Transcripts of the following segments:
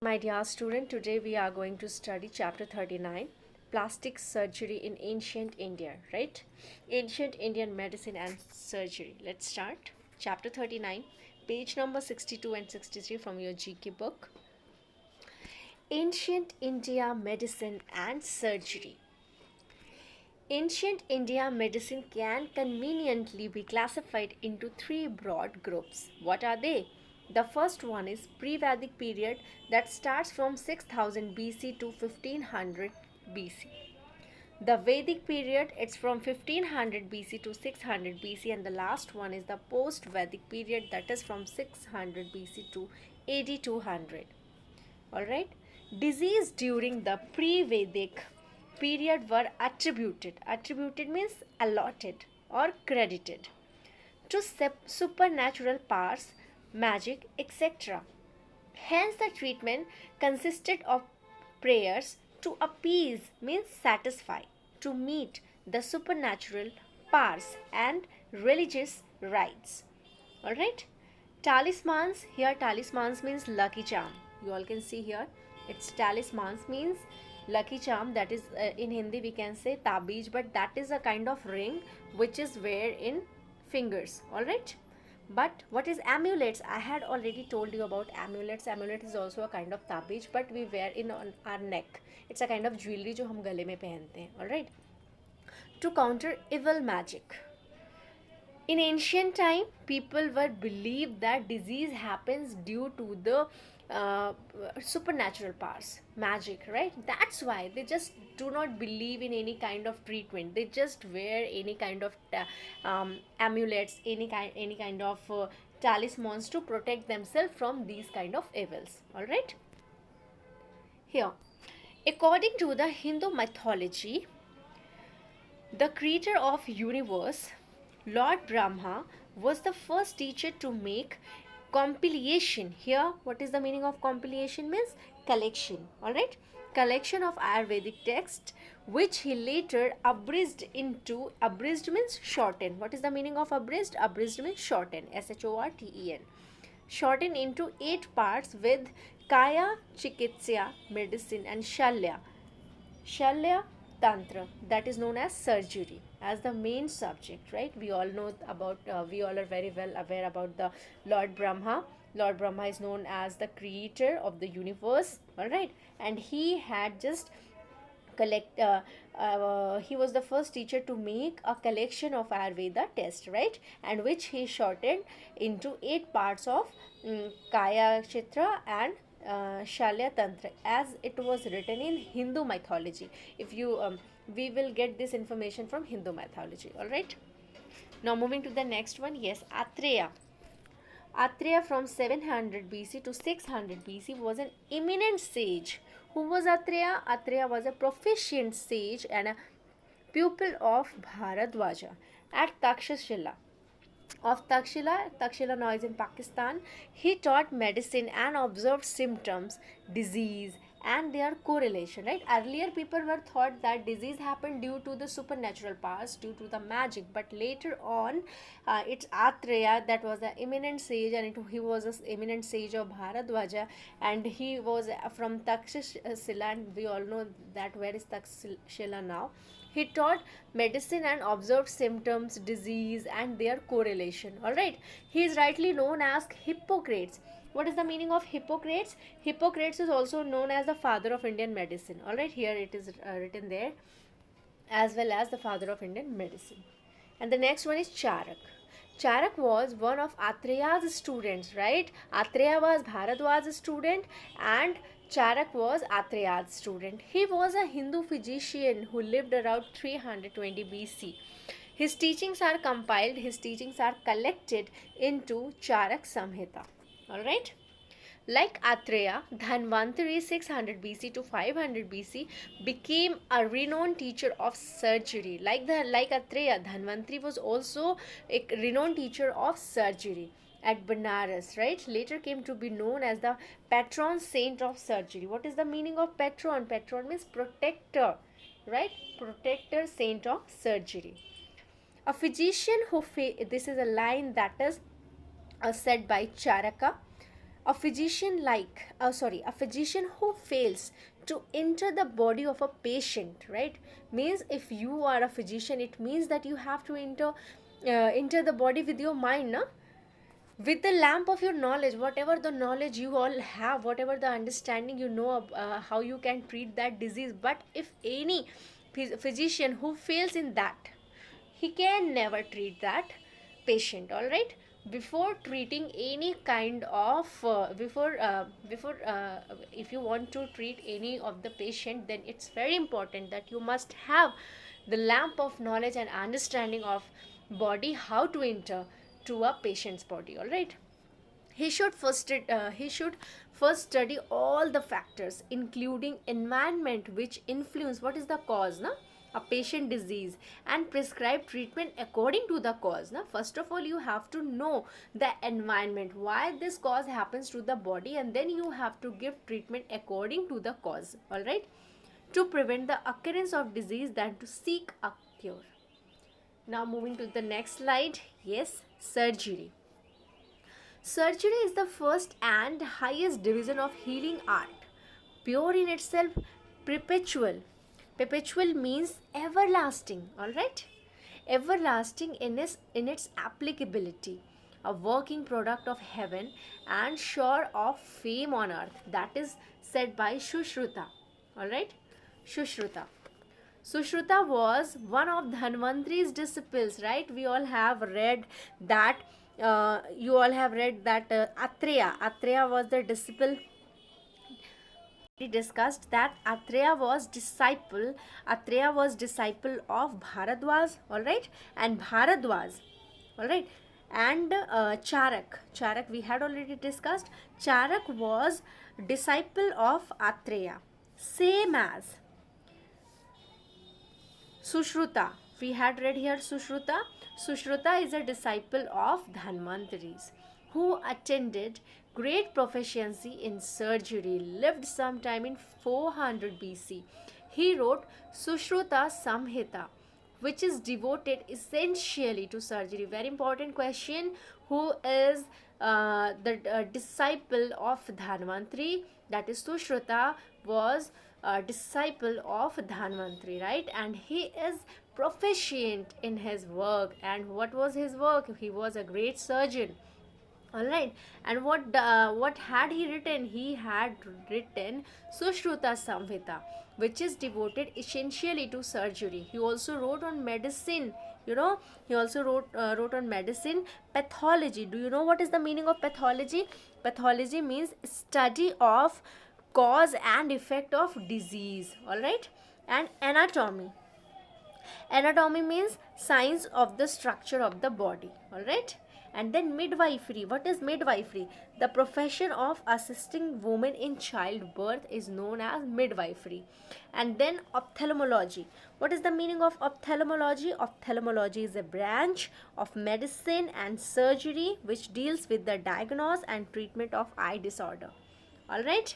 My dear student, today we are going to study chapter 39, plastic surgery in ancient India, right? Ancient Indian medicine and surgery. Let's start. Chapter 39, page number 62 and 63 from your GK book. Ancient India medicine and surgery. Ancient India medicine can conveniently be classified into three broad groups. What are they? The first one is pre-Vedic period that starts from 6000 BC to 1500 BC. The Vedic period, it's from 1500 BC to 600 BC, and the last one is the post-Vedic period that is from 600 BC to AD 200. Alright? Disease during the pre-Vedic period were attributed means allotted or credited to supernatural powers, magic, etc. Hence the treatment consisted of prayers to appease means satisfy, to meet the supernatural powers and religious rites. Alright? Talismans, here talismans means lucky charm. You all can see here, it's talismans means lucky charm. That is in Hindi we can say tabij, but that is a kind of ring which is wear in fingers. Alright? But what is amulets? I had already told you about amulets. Amulet is also a kind of tabij, but we wear in on our neck. It's a kind of jewelry जो हम गले में पहनते हैं. Alright? To counter evil magic. In ancient time, people were believed that disease happens due to the supernatural powers, magic, right? That's why they just do not believe in any kind of treatment. They just wear any kind of amulets, any kind of talismans to protect themselves from these kind of evils. All right. Here, according to the Hindu mythology, the creator of universe, Lord Brahma, was the first teacher to make compilation. Here, what is the meaning of compilation? Means collection. Alright? Collection of Ayurvedic text, which he later abridged into, abridged means shorten. What is the meaning of abridged? Abridged means shorten. Shorten. Shorten into 8 parts with Kaya, Chikitsya, medicine, and Shalya Tantra, that is known as surgery, as the main subject, right? We all know about, we all are very well aware about the Lord Brahma. Lord Brahma is known as the creator of the universe, all right? And he had just he was the first teacher to make a collection of Ayurveda tests, right? And which he shortened into 8 parts of Kaya Chitra and Shalya Tantra, as it was written in Hindu mythology. If you we will get this information from Hindu mythology. All right. Now moving to the next one. Yes, Atreya. Atreya from 700 BC to 600 BC was an eminent sage. Who was Atreya? Atreya was a proficient sage and a pupil of Bharadwaja at Takshashila. Of Takshila now is in Pakistan. He taught medicine and observed symptoms, disease, and their correlation, right? Earlier people were thought that disease happened due to the supernatural powers, due to the magic, but later on it's Atreya that was the eminent sage, and he was an eminent sage of Bharadwaja, and he was from Takshashila, and we all know that where is Takshashila now. He taught medicine and observed symptoms, disease, and their correlation. Alright. He is rightly known as Hippocrates. What is the meaning of Hippocrates? Hippocrates is also known as the father of Indian medicine. Alright, here it is written there, as well as the father of Indian medicine. And the next one is Charak. Charak was one of Atreya's students, right? Atreya was Bharadwaj's student and Charak was Atreya's student. He was a Hindu physician who lived around 320 BC. His teachings are compiled, his teachings are collected into Charak Samhita. Alright? Like Atreya, Dhanvantari 600 BC to 500 BC became a renowned teacher of surgery. Like Atreya, Dhanvantari was also a renowned teacher of surgery at Banaras, right? Later came to be known as the patron saint of surgery. What is the meaning of patron? Patron means protector, right? Protector saint of surgery. A physician who this is a line that is said by Charaka. A physician a physician who fails to enter the body of a patient, right? Means if you are a physician, it means that you have to enter the body with your mind, na? With the lamp of your knowledge, whatever the knowledge you all have, whatever the understanding you know of, how you can treat that disease. But if any physician who fails in that, he can never treat that patient, all right? Before treating any kind of before if you want to treat any of the patient, then it's very important that you must have the lamp of knowledge and understanding of body, how to enter to a patient's body, all right? He should first study all the factors, including environment, which influence what is the cause, na, a patient disease, and prescribe treatment according to the cause, na. First of all, you have to know the environment, why this cause happens to the body, and then you have to give treatment according to the cause, all right, to prevent the occurrence of disease than to seek a cure. Now moving to the next slide. Yes, surgery. Surgery is the first and highest division of healing art, pure in itself, perpetual. Perpetual means everlasting, all right? Everlasting in its applicability, a working product of heaven and sure of fame on earth. That is said by Sushruta, all right? Sushruta. Sushruta was one of Dhanvantri's disciples, right? We all have read that. You all have read that Atreya. Atreya was the disciple. We discussed that Atreya was disciple. Atreya was disciple of Bharadwaj, all right, and Bharadwaj, all right, and Charak. Charak we had already discussed. Charak was disciple of Atreya, same as Sushruta. We had read here Sushruta. Sushruta is a disciple of Dhanvantaris who attended great proficiency in surgery, lived sometime in 400 BC. He wrote Sushruta Samhita, which is devoted essentially to surgery. Very important question. Who is the disciple of Dhanvantari? That is Sushruta was a disciple of Dhanvantari, right? And he is proficient in his work. And what was his work? He was a great surgeon, all right. And what had he written? He had written Sushruta Samhita, which is devoted essentially to surgery. He also wrote on medicine. You know, he also wrote on medicine, pathology. Do you know what is the meaning of pathology? Pathology means study of cause and effect of disease, all right. And anatomy. Anatomy means science of the structure of the body, all right. And then midwifery. What is midwifery? The profession of assisting women in childbirth is known as midwifery. And then ophthalmology. What is the meaning of ophthalmology? Ophthalmology is a branch of medicine and surgery which deals with the diagnosis and treatment of eye disorder, all right.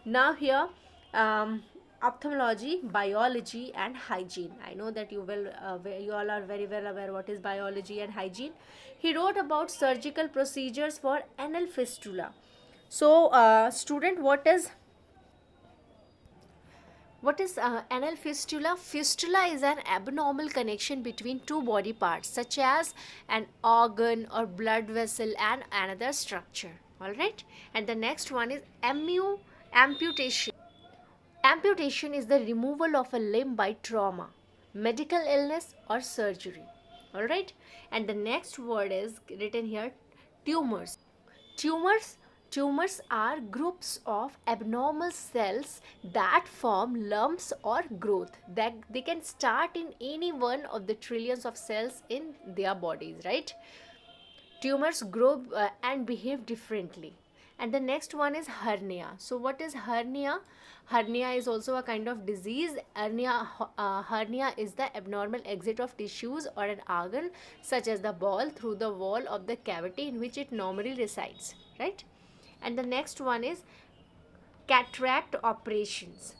Now here, ophthalmology, biology, and hygiene. I know that you all are very well aware what is biology and hygiene. He wrote about surgical procedures for anal fistula. So, student, what is anal fistula? Fistula is an abnormal connection between two body parts, such as an organ or blood vessel and another structure. All right. And the next one is amputation. Amputation is the removal of a limb by trauma, medical illness, or surgery. All right. And the next word is written here, tumors. Tumors Tumors are groups of abnormal cells that form lumps or growth. That they can start in any one of the trillions of cells in their bodies, right? Tumors grow and behave differently. And the next one is hernia. So what is hernia? Hernia is also a kind of disease. Hernia is the abnormal exit of tissues or an organ such as the ball through the wall of the cavity in which it normally resides, right? And the next one is cataract operations.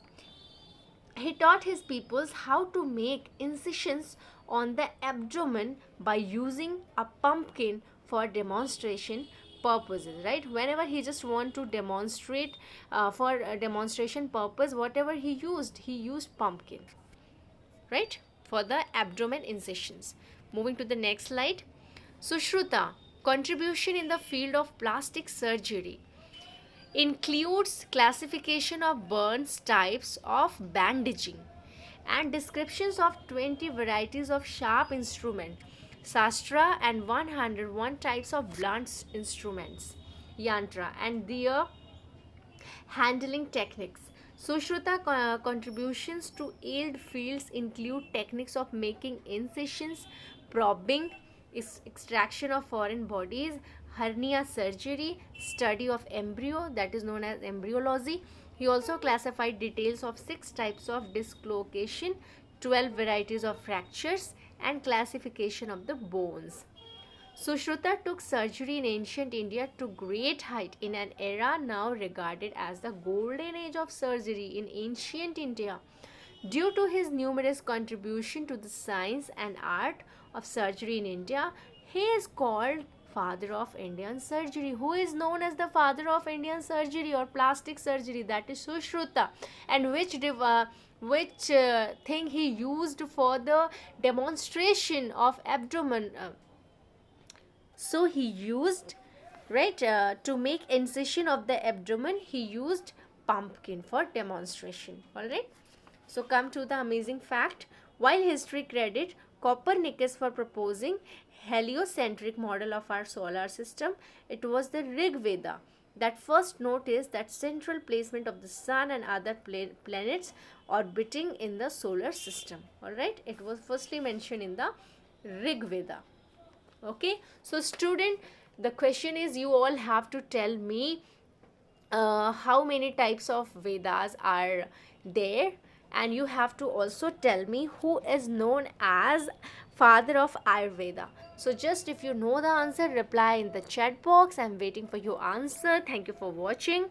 He taught his pupils how to make incisions on the abdomen by using a pumpkin for demonstration, purposes, right? Whenever he just want to demonstrate for a demonstration purpose, whatever he used pumpkin, right, for the abdomen incisions. Moving to the next slide. Sushruta contribution in the field of plastic surgery includes classification of burns, types of bandaging, and descriptions of 20 varieties of sharp instrument, sastra, and 101 types of blunt instruments, yantra, and their handling techniques. Sushruta contributions to aid fields include techniques of making incisions, probing, extraction of foreign bodies, hernia surgery, study of embryo, that is known as embryology. He also classified details of 6 types of dislocation, 12 varieties of fractures, and classification of the bones. Sushruta took surgery in ancient India to great height in an era now regarded as the golden age of surgery in ancient India. Due to his numerous contribution to the science and art of surgery in India, he is called father of Indian surgery. Who is known as the father of Indian surgery or plastic surgery? That is Sushruta. And which thing he used for the demonstration of abdomen? So he used, right, to make incision of the abdomen, he used pumpkin for demonstration. All right. So come to the amazing fact. While history credit Copernicus for proposing heliocentric model of our solar system, it was the Rig Veda that first noticed that central placement of the sun and other planets orbiting in the solar system. All right. It was firstly mentioned in the Rig Veda. Okay, so student, the question is, you all have to tell me how many types of Vedas are there, and you have to also tell me who is known as father of Ayurveda. So just if you know the answer, reply in the chat box. I'm waiting for your answer. Thank you for watching.